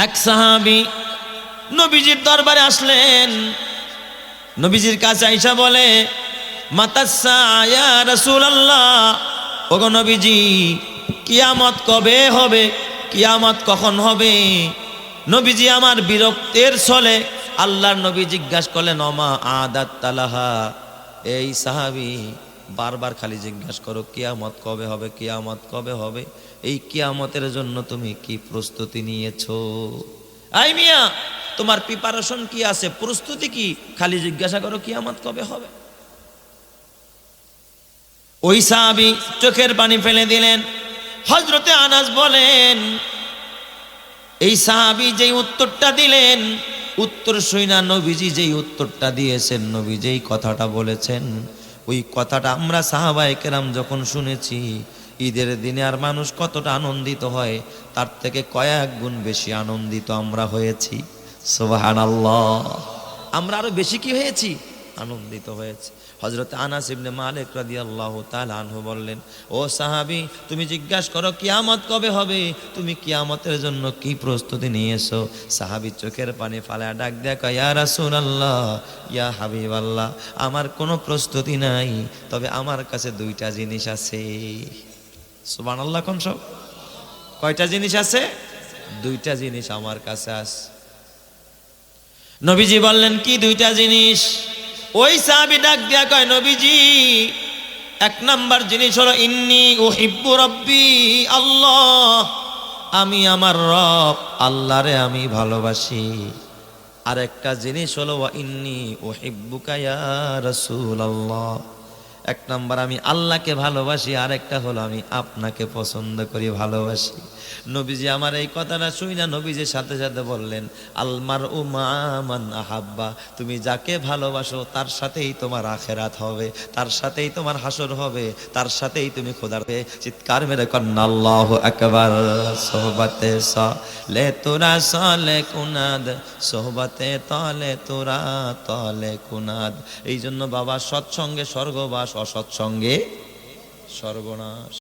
এক সাহাবী নবীজির দরবারে আসলেন, নবীজির কাছে আইসা বলে, মাতাসসা ইয়া রাসূলুল্লাহ, ওগো নবীজি কিয়ামত কবে হবে, কিয়ামত কখন হবে? নবীজি আমার বিরক্তের ছলে আল্লাহর নবী জিজ্ঞাসা করলেন, ওমা আদাত তালাহা। এই সাহাবী বারবার খালি জিজ্ঞাসা করো কিয়ামত কবে হবে, কিয়ামত কবে হবে। এই কিয়ামতের জন্য তুমি কি প্রস্তুতি নিয়েছো? আই মিয়া, তোমার প্রিপারেশন কি আছে, প্রস্তুতি কি? খালি জিজ্ঞাসা করো কিয়ামত কবে হবে। ওই সাহাবী চোখের পানি ফেলে দিলেন। হযরতে আনাস বলেন, এই সাহাবী যেই উত্তরটা দিলেন, উত্তর শুইনা নবীজি যেই উত্তরটা দিয়েছেন, নবী যেই কথাটা বলেছেন, ওই কথাটা আমরা সাহাবায়ে কেরাম যখন শুনেছি, ঈদের দিনে আর মানুষ কতটা আনন্দিত হয়, তার থেকে কয়েক গুণ বেশি আনন্দিত আমরা হয়েছি। সুবহানাল্লাহ। আমরা আরো বেশি কি হয়েছি? আনন্দিত হয়েছে। হযরত আনাস ইবনে মালিক রাদিয়াল্লাহু তাআলা আনহু বললেন, ও সাহাবী, তুমি জিজ্ঞাসা করো কিয়ামত কবে হবে, তুমি কিয়ামতের জন্য কি প্রস্তুতি নিয়েছো? সাহাবী চোখের পানি ফালায়া ডাক দেয়া কয়, ইয়া রাসূলুল্লাহ, ইয়া হাবিবাল্লাহ, আমার কোনো প্রস্তুতি নাই, তবে আমার কাছে দুইটা জিনিস আছে। সুবহানাল্লাহ। কোন সব? কয়টা জিনিস আছে? দুইটা জিনিস আমার কাছে আছে। নবীজি বললেন, কি দুইটা জিনিস? ওই সাহাবী ডাক দিয়া কয়, নবীজি, এক নাম্বার জিনিস হলো ইন্নী উহিব্বু রাব্বি আল্লাহ, আমি আমার রব আল্লাহরে আমি ভালোবাসি। আর একটা জিনিস হলো ওয়া ইন্নী উহিব্বুকা ইয়া রাসূলুল্লাহ, এক নাম্বার আমি আল্লাহকে ভালোবাসি, আর একটা হলো আমি আপনাকে পছন্দ করি, ভালোবাসি। নবীজি আমার এই কথাটা শুইনা নবীজির সাথে সাথে বললেন, আলমারউ মা মান আহাব্বা, তুমি যাকে ভালোবাসো তার সাথেই তোমার আখিরাত হবে, তার সাথেই তোমার হাসর হবে, তার সাথেই তুমি খোদার পেয়ে চিৎকার মেরে কন্না আল্লাহু আকবার। সোহবতে সালে তোরা সালে কুনাদ, সোহবতে তলে তোরা তলে কুনাদ। এই জন্য বাবা, সৎসঙ্গে স্বর্গবাস, অসৎসঙ্গে সর্বনাশ।